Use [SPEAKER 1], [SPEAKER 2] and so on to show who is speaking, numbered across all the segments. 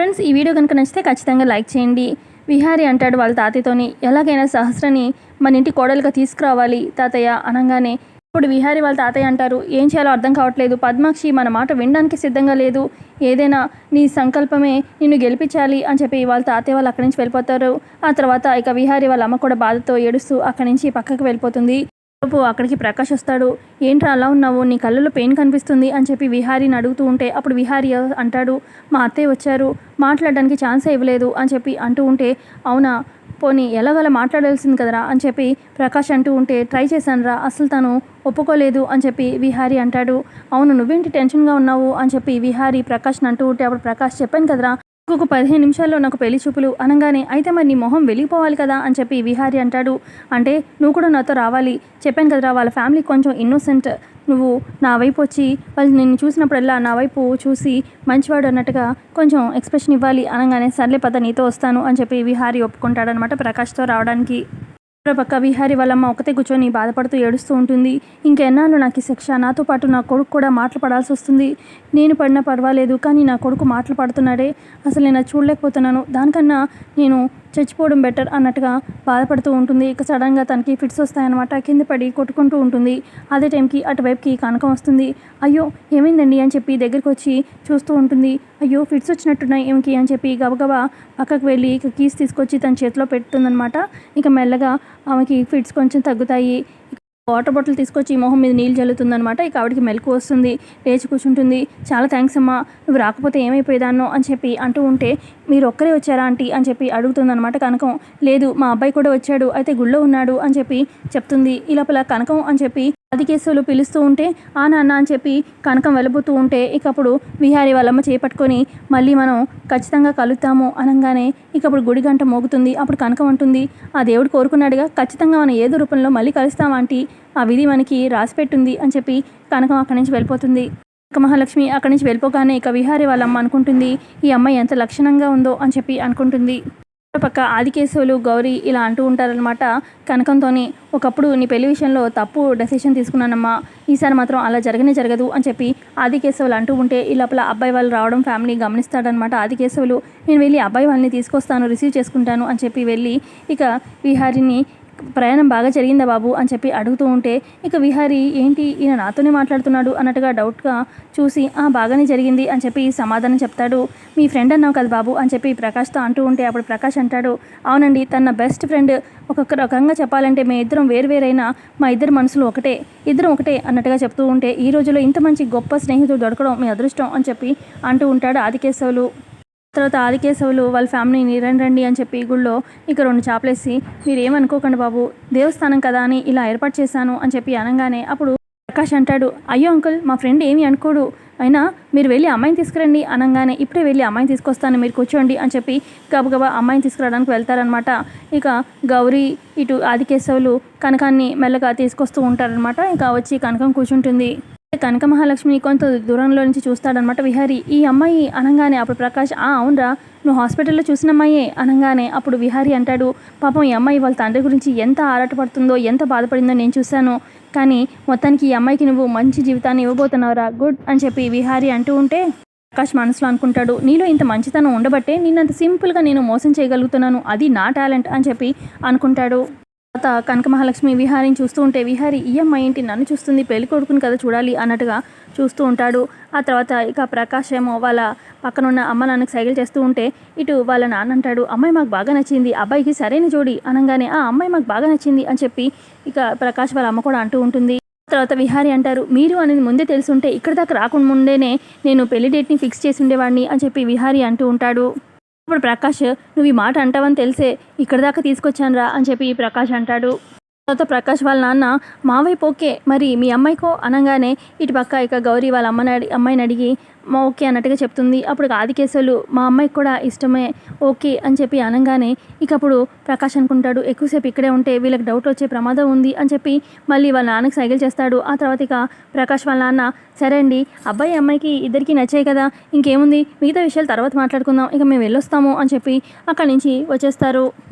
[SPEAKER 1] Friends, ఈ video కనుక నచ్చితే ఖచ్చితంగా లైక్ చేయండి. విహారీ అంటాడు వాళ్ళ తాతయ్యతోని, ఎలాగైనా సహస్రని మన ఇంటి కోడలుగా తీసుకురావాలి తాతయ్య అనగానే, ఇప్పుడు విహారీ వాళ్ళ తాతయ్య అంటారు, ఏం చేయాలో అర్థం కావట్లేదు. పద్మాక్షి మన మాట వినడానికి సిద్ధంగా లేదు. ఏదైనా నీ సంకల్పమే నిన్ను గెలిపించాలి అని చెప్పి వాళ్ళ తాతయ్య వాళ్ళు అక్కడి నుంచి వెళ్ళిపోతారు. ఆ తర్వాత ఇక విహారీ వాళ్ళ అమ్మ కూడా బాధతో ఏడుస్తూ అక్కడి నుంచి పక్కకు వెళ్ళిపోతుంది. అక్కడికి ప్రకాష్ వస్తాడు. ఏంట్రా అలా ఉన్నావు, నీ కళ్ళలో పెయిన్ కనిపిస్తుంది అని చెప్పి విహారీని అడుగుతూ ఉంటే, అప్పుడు విహారీ అంటాడు, మా అత్తయ్య వచ్చారు, మాట్లాడడానికి ఛాన్సే ఇవ్వలేదు అని చెప్పి అంటూ ఉంటే, అవునా, పోనీ ఎలాగలా మాట్లాడాల్సింది కదరా అని చెప్పి ప్రకాష్ అంటూ ఉంటే, ట్రై చేశానురా, అసలు తను ఒప్పుకోలేదు అని చెప్పి విహారీ అంటాడు. అవును, నువ్వేంటి టెన్షన్గా ఉన్నావు అని చెప్పి విహారీ ప్రకాష్ని అంటూ ఉంటే, అప్పుడు ప్రకాష్ చెప్పాను కదరా ఇంకొక 15 నిమిషాల్లో నాకు పెళ్లి చూపులు అనగానే, అయితే మరి నీ మొహం వెలిగిపోవాలి కదా అని చెప్పి విహారీ అంటాడు. అంటే నువ్వు కూడా నాతో రావాలి, చెప్పాను కదరా వాళ్ళ ఫ్యామిలీ కొంచెం ఇన్నోసెంట్, నువ్వు నా వైపు వచ్చి వాళ్ళు నిన్ను చూసినప్పుడల్లా నా వైపు చూసి మంచివాడు అన్నట్టుగా కొంచెం ఎక్స్ప్రెషన్ ఇవ్వాలి అనగానే, సర్లే పద నీతో వస్తాను అని చెప్పి విహారీ ఒప్పుకుంటాడనమాట ప్రకాష్తో రావడానికి. పక్క విహారీ వాళ్ళమ్మ ఒకతే కూర్చొని బాధపడుతూ ఏడుస్తూ ఉంటుంది. ఇంకెన్నాళ్ళు నాకు ఈ శిక్ష, నాతో పాటు నా కొడుకు కూడా మాటలు పడాల్సి వస్తుంది. నేను పడినా పర్వాలేదు, కానీ నా కొడుకు మాటలు పడుతున్నాడే, అసలు నేను చూడలేకపోతున్నాను, దానికన్నా నేను చచ్చిపోవడం బెటర్ అన్నట్టుగా బాధపడుతూ ఉంటుంది. ఇక సడన్గా తనకి ఫిట్స్ వస్తాయన్నమాట. కింద పడి కొట్టుకుంటూ ఉంటుంది. అదే టైంకి అటువైపుకి కనకం వస్తుంది. అయ్యో ఏమైందండి అని చెప్పి దగ్గరికి వచ్చి చూస్తూ ఉంటుంది. అయ్యో ఫిట్స్ వచ్చినట్టున్నాయి ఏమికి అని చెప్పి గబగబా పక్కకు వెళ్ళి ఇక కీస్ తీసుకొచ్చి తన చేతిలో పెడుతుందనమాట. ఇక మెల్లగా ఆమెకి ఫిట్స్ కొంచెం తగ్గుతాయి. వాటర్ బాటిల్ తీసుకొచ్చి మొహం మీద నీళ్ళు చల్లుతుందనమాట. ఇక ఆవిడికి మెలకు వస్తుంది, లేచి కూర్చుంటుంది. చాలా థ్యాంక్స్ అమ్మా, నువ్వు రాకపోతే ఏమైపోయేదాన్నో అని చెప్పి అంటూ ఉంటే, మీరు ఒక్కరే వచ్చారా ఆంటీ అని చెప్పి అడుగుతుందనమాట కనకం. లేదు, మా అబ్బాయి కూడా వచ్చాడు, అయితే గుళ్ళో ఉన్నాడు అని చెప్పి చెప్తుంది. ఈ లోపల కనకం అని చెప్పి ఆదికేశవులు పిలుస్తూ ఉంటే, ఆ నాన్న అని చెప్పి కనకం వెళ్ళబోతూ ఉంటే, ఇక అప్పుడు విహారీ వాళ్ళమ్మ చేపట్టుకొని, మళ్ళీ మనం ఖచ్చితంగా కలుద్దాము అనగానే ఇక అప్పుడు గుడి గంట మోగుతుంది. అప్పుడు కనకం అంటుంది, ఆ దేవుడు కోరుకున్నాడుగా, ఖచ్చితంగా మనం ఏదో రూపంలో మళ్ళీ కలుస్తాం ఆంటీ, ఆ విధి మనకి రాసిపెట్టుంది అని చెప్పి కనకం అక్కడి నుంచి వెళ్ళిపోతుంది. ఇక మహాలక్ష్మి అక్కడి నుంచి వెళ్ళిపోగానే ఇక విహారీ వాళ్ళమ్మ అనుకుంటుంది, ఈ అమ్మాయి ఎంత లక్షణంగా ఉందో అని చెప్పి అనుకుంటుంది. పక్క ఆదికేశవులు గౌరీ ఇలా అంటూ ఉంటారనమాట కనకంతోని, ఒకప్పుడు నీ పెళ్లి విషయంలో తప్పు డెసిషన్ తీసుకున్నానమ్మా, ఈసారి మాత్రం అలా జరగదు అని చెప్పి ఆదికేశవులు అంటూ ఉంటే, ఈ లోపల అబ్బాయి వాళ్ళు రావడం ఫ్యామిలీ గమనిస్తాడనమాట. ఆదికేశవులు, నేను వెళ్ళి అబ్బాయి వాళ్ళని తీసుకొస్తాను, రిసీవ్ చేసుకుంటాను అని చెప్పి వెళ్ళి ఇక విహారీని, ప్రయాణం బాగా జరిగిందా బాబు అని చెప్పి అడుగుతూ ఉంటే, ఇక విహారీ ఏంటి ఈయన నాతోనే మాట్లాడుతున్నాడు అన్నట్టుగా డౌట్గా చూసి, బాగానే జరిగింది అని చెప్పి సమాధానం చెప్తాడు. మీ ఫ్రెండ్ అన్నావు కదా బాబు అని చెప్పి ప్రకాష్తో అంటూ ఉంటే, అప్పుడు ప్రకాష్ అంటాడు, అవునండి, తన బెస్ట్ ఫ్రెండ్, ఒక్కొక్క రకంగా చెప్పాలంటే మేము ఇద్దరం వేరువేరైనా మా ఇద్దరు మనసులు ఒకటే, ఇద్దరం ఒకటే అన్నట్టుగా చెప్తూ ఉంటే, ఈ రోజులో ఇంత మంచి గొప్ప స్నేహితుడు దొరకడం మీ అదృష్టం అని చెప్పి అంటూ ఉంటాడు ఆదికేశవులు. తర్వాత ఆదికేశవులు వాళ్ళ ఫ్యామిలీని రండి అని చెప్పి గుళ్ళో ఇక 2 చాపలేసి, మీరేమనుకోకండి బాబు, దేవస్థానం కదా అని ఇలా ఏర్పాటు చేశాను అని చెప్పి అనగానే, అప్పుడు ప్రకాష్ అంటాడు, అయ్యో అంకుల్, మా ఫ్రెండ్ ఏమీ అనుకోడు, అయినా మీరు వెళ్ళి అమ్మాయిని తీసుకురండి అనగానే, ఇప్పుడే వెళ్ళి అమ్మాయిని తీసుకొస్తాను, మీరు కూర్చోండి అని చెప్పి గబగబా అమ్మాయిని తీసుకురావడానికి వెళ్తారనమాట. ఇక గౌరీ ఇటు ఆదికేశవులు కనకాన్ని మెల్లగా తీసుకొస్తూ ఉంటారనమాట. ఇక వచ్చి కనకం కూర్చుంటుంది. కనక మహాలక్ష్మిని కొంత దూరంలో నుంచి చూస్తాడనమాట విహారీ. ఈ అమ్మాయి అనగానే అప్పుడు ప్రకాష్, అవునరా, నువ్వు హాస్పిటల్లో చూసిన అమ్మాయే అనగానే, అప్పుడు విహారీ అంటాడు, పాపం ఈ అమ్మాయి వాళ్ళ తండ్రి గురించి ఎంత ఆరాటపడుతుందో, ఎంత బాధపడిందో నేను చూశాను, కానీ మొత్తానికి ఈ అమ్మాయికి నువ్వు మంచి జీవితాన్ని ఇవ్వబోతున్నావురా, గుడ్ అని చెప్పి విహారీ అంటూ ఉంటే, ప్రకాష్ మనసులో అనుకుంటాడు, నీలో ఇంత మంచితనం ఉండబట్టే నిన్నంత సింపుల్గా నేను మోసం చేయగలుగుతున్నాను, అది నా టాలెంట్ అని చెప్పి అనుకుంటాడు. తర్వాత కనక మహాలక్ష్మి విహారీని చూస్తూ ఉంటే, విహారీ ఈ అమ్మాయి ఏంటి నన్ను చూస్తుంది, పెళ్లి కొడుకుని కదా చూడాలి అన్నట్టుగా చూస్తూ ఉంటాడు. ఆ తర్వాత ఇక ప్రకాష్ ఏమో వాళ్ళ పక్కనున్న అమ్మ నాన్నకి సైకిల్ చేస్తూ ఉంటే, ఇటు వాళ్ళ నాన్న అంటాడు, అమ్మాయి మాకు బాగా నచ్చింది, అబ్బాయికి సరైన జోడి అనగానే, ఆ అమ్మాయి మాకు బాగా నచ్చింది అని చెప్పి ఇక ప్రకాష్ వాళ్ళ అమ్మ కూడా అంటూ ఉంటుంది. తర్వాత విహారీ అంటారు, మీరు అనేది ముందే తెలుసుంటే ఇక్కడ దాకా రాకుండా ముందేనే నేను పెళ్లి డేట్ని ఫిక్స్ చేసి ఉండేవాడిని అని చెప్పి విహారీ అంటూ ఉంటాడు. ఇప్పుడు ప్రకాష్, నువ్వు ఈ మాట అంటావని తెలిసే ఇక్కడ దాకా తీసుకొచ్చానురా అని చెప్పి ప్రకాష్ అంటాడు. తర్వాత ప్రకాష్ వాళ్ళ నాన్న, మా వైపు ఓకే, మరి మీ అమ్మాయికో అనగానే, ఇటు పక్క ఇక గౌరీ వాళ్ళ అమ్మాయిని అడిగి మా ఓకే అన్నట్టుగా చెప్తుంది. అప్పుడు ఆదికేశవులు, మా అమ్మాయికి కూడా ఇష్టమే, ఓకే అని చెప్పి అనగానే, ఇక అప్పుడు ప్రకాష్ అనుకుంటాడు, ఎక్కువసేపు ఇక్కడే ఉంటే వీళ్ళకి డౌట్ వచ్చే ప్రమాదం ఉంది అని చెప్పి మళ్ళీ వాళ్ళ నాన్నకి సైకిల్ చేస్తాడు. ఆ తర్వాత ఇక ప్రకాష్ వాళ్ళ నాన్న, సరే అండి, అబ్బాయి అమ్మాయికి ఇద్దరికి నచ్చాయి కదా, ఇంకేముంది, మిగతా విషయాలు తర్వాత మాట్లాడుకుందాం, ఇక మేము వెళ్ళొస్తాము అని చెప్పి అక్కడి నుంచి వచ్చేస్తారు.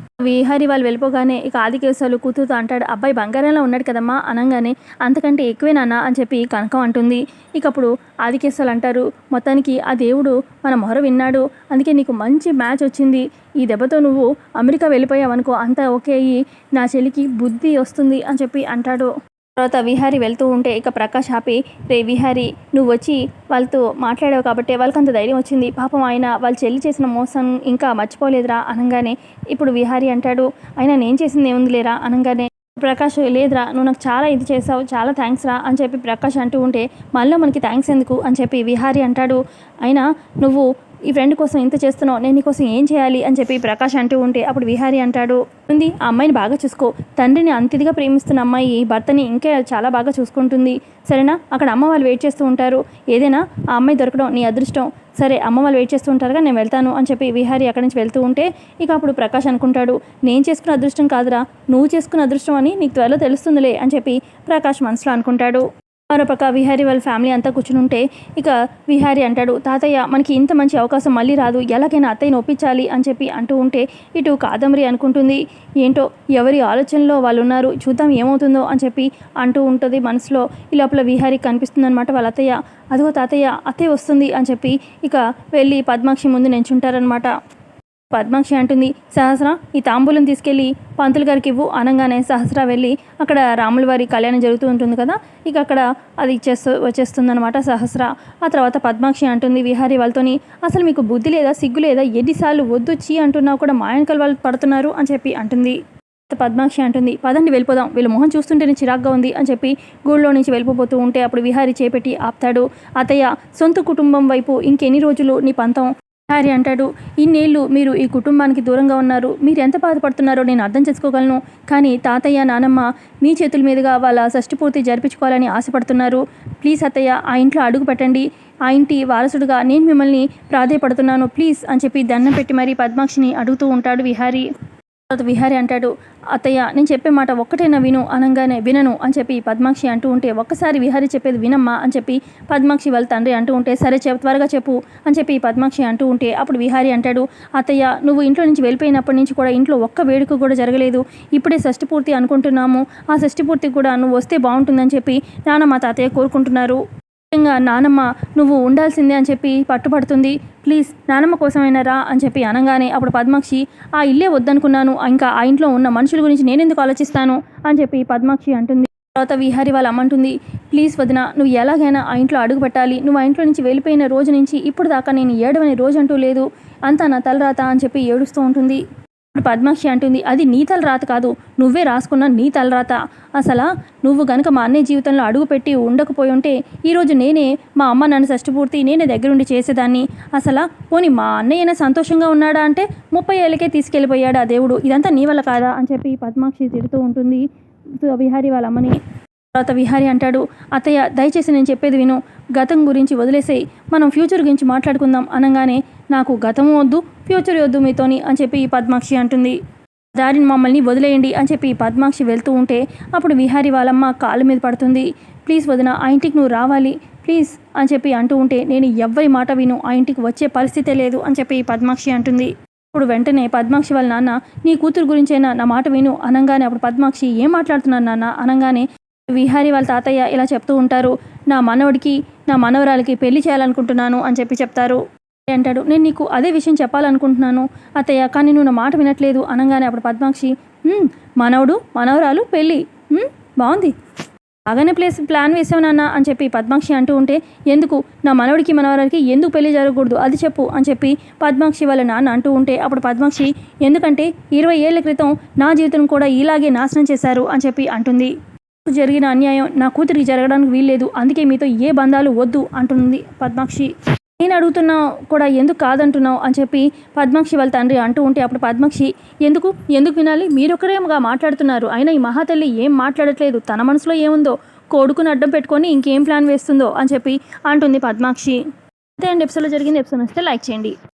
[SPEAKER 1] విహారి వాళ్ళు వెళ్ళిపోగానే ఇక ఆదికేశవులు కూతురుతో అంటాడు, అబ్బాయి బంగారంలో ఉన్నాడు కదమ్మా అనగానే, అంతకంటే ఎక్కువే నాన్న అని చెప్పి కనకం అంటుంది. ఇక అప్పుడు ఆదికేశవులు అంటారు, మొత్తానికి ఆ దేవుడు మన మొర విన్నాడు, అందుకే నీకు మంచి మ్యాచ్ వచ్చింది. ఈ దెబ్బతో నువ్వు అమెరికా వెళ్ళిపోయావనుకో అంతా ఓకే అయ్యి నా చెల్లికి బుద్ధి వస్తుంది అని చెప్పి అంటాడు. తర్వాత విహారి వెళ్తూ ఉంటే ఇక ప్రకాష్ ఆపి, రే విహారి, నువ్వు వచ్చి వాళ్ళతో మాట్లాడావు కాబట్టి వాళ్ళకి అంత ధైర్యం వచ్చింది. పాపం ఆయన వాళ్ళ చెల్లి చేసిన మోసం ఇంకా మర్చిపోలేదురా అనగానే, ఇప్పుడు విహారి అంటాడు, అయినా నేను చేసింది ఏముంది లేరా అనగానే, ప్రకాష్ లేదురా నువ్వు నాకు చాలా ఇది చేసావు, చాలా థ్యాంక్స్ రా అని చెప్పి ప్రకాష్ అంటూ ఉంటే, మళ్ళీ మనకి థ్యాంక్స్ ఎందుకు అని చెప్పి విహారి అంటాడు. అయినా నువ్వు ఈ ఫ్రెండ్ కోసం ఇంత చేస్తున్నావు, నేను నీకోసం ఏం చేయాలి అని చెప్పి ప్రకాష్ అంటూ ఉంటే అప్పుడు విహారి అంటాడు, ఉంది ఆ అమ్మాయిని బాగా చూసుకో, తండ్రిని అంత ఇదిగా ప్రేమిస్తున్న అమ్మాయి భర్తని ఇంకా చాలా బాగా చూసుకుంటుంది సరేనా. అక్కడ అమ్మ వాళ్ళు వెయిట్ చేస్తూ ఉంటారు, ఏదైనా ఆ అమ్మాయి దొరకడం నీ అదృష్టం, సరే అమ్మ వాళ్ళు వెయిట్ చేస్తూ ఉంటారుగా నేను వెళ్తాను అని చెప్పి విహారి అక్కడి నుంచి వెళ్తూ ఉంటే ఇక అప్పుడు ప్రకాష్ అనుకుంటాడు, నేను చేసుకున్న అదృష్టం కాదురా నువ్వు చేసుకున్న అదృష్టం అని నీకు త్వరలో తెలుస్తుందిలే అని చెప్పి ప్రకాష్ మనసులో అనుకుంటాడు. మరోపక్క విహారి వాళ్ళ ఫ్యామిలీ అంతా కూర్చుని ఉంటే ఇక విహారి అంటాడు, తాతయ్య మనకి ఇంత మంచి అవకాశం మళ్ళీ రాదు, ఎలాగైనా అత్తయ్యని ఒప్పించాలి అని చెప్పి అంటూ ఉంటే ఇటు కాదంబరి అనుకుంటుంది, ఏంటో ఎవరి ఆలోచనలో వాళ్ళు ఉన్నారు, చూద్దాం ఏమవుతుందో అని చెప్పి అంటూ ఉంటుంది మనసులో. ఈ లోపల విహారికి కనిపిస్తుంది అనమాట వాళ్ళ అత్తయ్య, అదిగో తాతయ్య అత్తయ్య వస్తుంది అని చెప్పి ఇక వెళ్ళి పద్మాక్షి ముందు నించుంటారనమాట. పద్మాక్షి అంటుంది, సహస్ర ఈ తాంబూలం తీసుకెళ్ళి పంతులు గారికి ఇవ్వు అనగానే సహస్ర వెళ్ళి అక్కడ రాముల వారి కళ్యాణం జరుగుతూ ఉంటుంది కదా, ఇక అక్కడ అది వచ్చేస్తుందనమాట సహస్ర. ఆ తర్వాత పద్మాక్షి అంటుంది విహారి వాళ్ళతోని, అసలు మీకు బుద్ధి లేదా సిగ్గు లేదా, ఎన్నిసార్లు వద్దొచ్చి అంటున్నావు కూడా మా వెనకాల వాళ్ళు పడుతున్నారు అని చెప్పి అంటుంది. పద్మాక్షి అంటుంది, పదండి వెళ్ళిపోదాం, వీళ్ళ మొహం చూస్తుంటేనే చిరాగ్గా ఉంది అని చెప్పి గూళ్ళో నుంచి వెళ్ళిపోతూ ఉంటే అప్పుడు విహారి చేపెట్టి ఆపుతాడు. అత్తయ్య సొంత కుటుంబం వైపు ఇంకెన్ని రోజులు నీ పంతం. విహారి అంటాడు, ఇన్నేళ్ళు మీరు ఈ కుటుంబానికి దూరంగా ఉన్నారు, మీరు ఎంత బాధపడుతున్నారో నేను అర్థం చేసుకోగలను, కానీ తాతయ్య నానమ్మ మీ చేతుల మీదుగా వాళ్ళ షష్ఠి పూర్తి జరిపించుకోవాలని ఆశపడుతున్నారు. ప్లీజ్ అత్తయ్య ఆ ఇంట్లో అడుగు పెట్టండి, ఆ ఇంటి వారసుడుగా నేను మిమ్మల్ని ప్రాధేయపడుతున్నాను ప్లీజ్ అని చెప్పి దండం పెట్టి మరీ పద్మాక్షిని అడుగుతూ ఉంటాడు విహారి. తర్వాత విహారి అంటాడు, అత్తయ్య నేను చెప్పే మాట ఒక్కటైనా విను అనగానే, వినను అని చెప్పి పద్మాక్షి అంటూ ఉంటే, ఒక్కసారి విహారి చెప్పేది వినమ్మా అని చెప్పి పద్మాక్షి వాళ్ళ తండ్రి అంటూ ఉంటే, సరే త్వరగా చెప్పు అని చెప్పి పద్మాక్షి అంటూ ఉంటే అప్పుడు విహారి అంటాడు, అత్తయ్య నువ్వు ఇంట్లో నుంచి వెళ్ళిపోయినప్పటి నుంచి కూడా ఇంట్లో ఒక్క వేడుక కూడా జరగలేదు, ఇప్పుడే షష్ఠి పూర్తి అనుకుంటున్నాము, ఆ షష్ఠి పూర్తి కూడా నువ్వు వస్తే బాగుంటుందని చెప్పి నానమ్మ తాతయ్య కోరుకుంటున్నారు. ముఖ్యంగా నానమ్మ నువ్వు ఉండాల్సిందే అని చెప్పి పట్టుపడుతుంది, ప్లీజ్ నానమ్మ కోసమైనా రా అని చెప్పి అనగానే అప్పుడు పద్మాక్షి, ఆ ఇల్లే వద్దనుకున్నాను, ఇంకా ఆ ఇంట్లో ఉన్న మనుషుల గురించి నేనెందుకు ఆలోచిస్తాను అని చెప్పి పద్మాక్షి అంటుంది. తర్వాత విహారి వాళ్ళ అమ్మంటుంది, ప్లీజ్ వదిన నువ్వు ఎలాగైనా ఆ ఇంట్లో అడుగు పెట్టాలి, నువ్వు ఆ ఇంట్లో నుంచి వెళ్ళిపోయిన రోజు నుంచి ఇప్పుడు దాకా నేను ఏడవని రోజు అంటూ లేదు, అంతా నా తలరాత అని చెప్పి ఏడుస్తూ ఉంటుంది. పద్మాక్షి అంటుంది, అది నీ తలరాత కాదు, నువ్వే రాసుకున్న నీ తలరాత, అసలు నువ్వు గనక మా అన్నయ్య జీవితంలో అడుగుపెట్టి ఉండకపోయి ఉంటే ఈరోజు నేనే మా అమ్మ నన్ను షష్ఠి పూర్తి నేనే దగ్గరుండి చేసేదాన్ని, అసలు పోనీ మా అన్నయ్యనే సంతోషంగా ఉన్నాడా అంటే 30 ఏళ్ళకే తీసుకెళ్ళిపోయాడు ఆ దేవుడు, ఇదంతా నీ వల్ల కాదా అని చెప్పి పద్మాక్షి తిడుతూ ఉంటుంది విహారి వాళ్ళ అమ్మని. తర్వాత విహారి అంటాడు, అత్తయ్య దయచేసి నేను చెప్పేది విను, గతం గురించి వదిలేసేయి, మనం ఫ్యూచర్ గురించి మాట్లాడుకుందాం అనగానే, నాకు గతం వద్దు ఫ్యూచర్ వద్దు మీతోని అని చెప్పి పద్మాక్షి అంటుంది. దారిని మమ్మల్ని వదిలేయండి అని చెప్పి పద్మాక్షి వెళ్తూ ఉంటే అప్పుడు విహారి వాళ్ళమ్మ కాళ్ళ మీద పడుతుంది, ప్లీజ్ వదిన ఆ ఇంటికి నువ్వు రావాలి ప్లీజ్ అని చెప్పి అంటూ ఉంటే, నేను ఎవ్వరి మాట విను, ఆ ఇంటికి వచ్చే పరిస్థితే లేదు అని చెప్పి పద్మాక్షి అంటుంది. ఇప్పుడు వెంటనే పద్మాక్షి వాళ్ళ నాన్న, నీ కూతురు గురించైనా నా మాట విను అనగానే అప్పుడు పద్మాక్షి, ఏం మాట్లాడుతున్నాను నాన్న అనగానే విహారి వాళ్ళ తాతయ్య ఇలా చెప్తూ ఉంటారు, నా మనవడికి నా మనవరాలకి పెళ్లి చేయాలనుకుంటున్నాను అని చెప్పి చెప్తారు. అంటాడు, నేను నీకు అదే విషయం చెప్పాలనుకుంటున్నాను అత్తయ్య, కానీ నువ్వు నా మాట వినట్లేదు అనగానే అప్పుడు పద్మాక్షి, మనవడు మనవరాలు పెళ్ళి, బాగుంది, బాగానే ప్లాన్ వేసావు నాన్న అని చెప్పి పద్మాక్షి అంటూ ఉంటే, ఎందుకు నా మనవడికి మనవరాలకి ఎందుకు పెళ్లి జరగకూడదు అది చెప్పు అని చెప్పి పద్మాక్షి వాళ్ళ నాన్న అంటూ ఉంటే అప్పుడు పద్మాక్షి, ఎందుకంటే 20 ఏళ్ల క్రితం నా జీవితం కూడా ఇలాగే నాశనం చేశారు అని చెప్పి అంటుంది. జరిగిన అన్యాయం నా కూతురికి జరగడానికి వీల్లేదు, అందుకే మీతో ఏ బంధాలు వద్దు అంటుంది పద్మాక్షి. నేను అడుగుతున్నా కూడా ఎందుకు కాదంటున్నావు అని చెప్పి పద్మాక్షి వాళ్ళ తండ్రి అంటూ ఉంటే అప్పుడు పద్మాక్షి, ఎందుకు వినాలి, మీరొకరేగా మాట్లాడుతున్నారు, అయినా ఈ మహాతల్లి ఏం మాట్లాడట్లేదు, తన మనసులో ఏముందో కొడుకుని అడ్డం పెట్టుకొని ఇంకేం ప్లాన్ వేస్తుందో అని చెప్పి అంటుంది పద్మాక్షి. అంతే అండి ఎపిసోడ్లో జరిగింది. ఎపిసోడ్ వస్తే లైక్ చేయండి.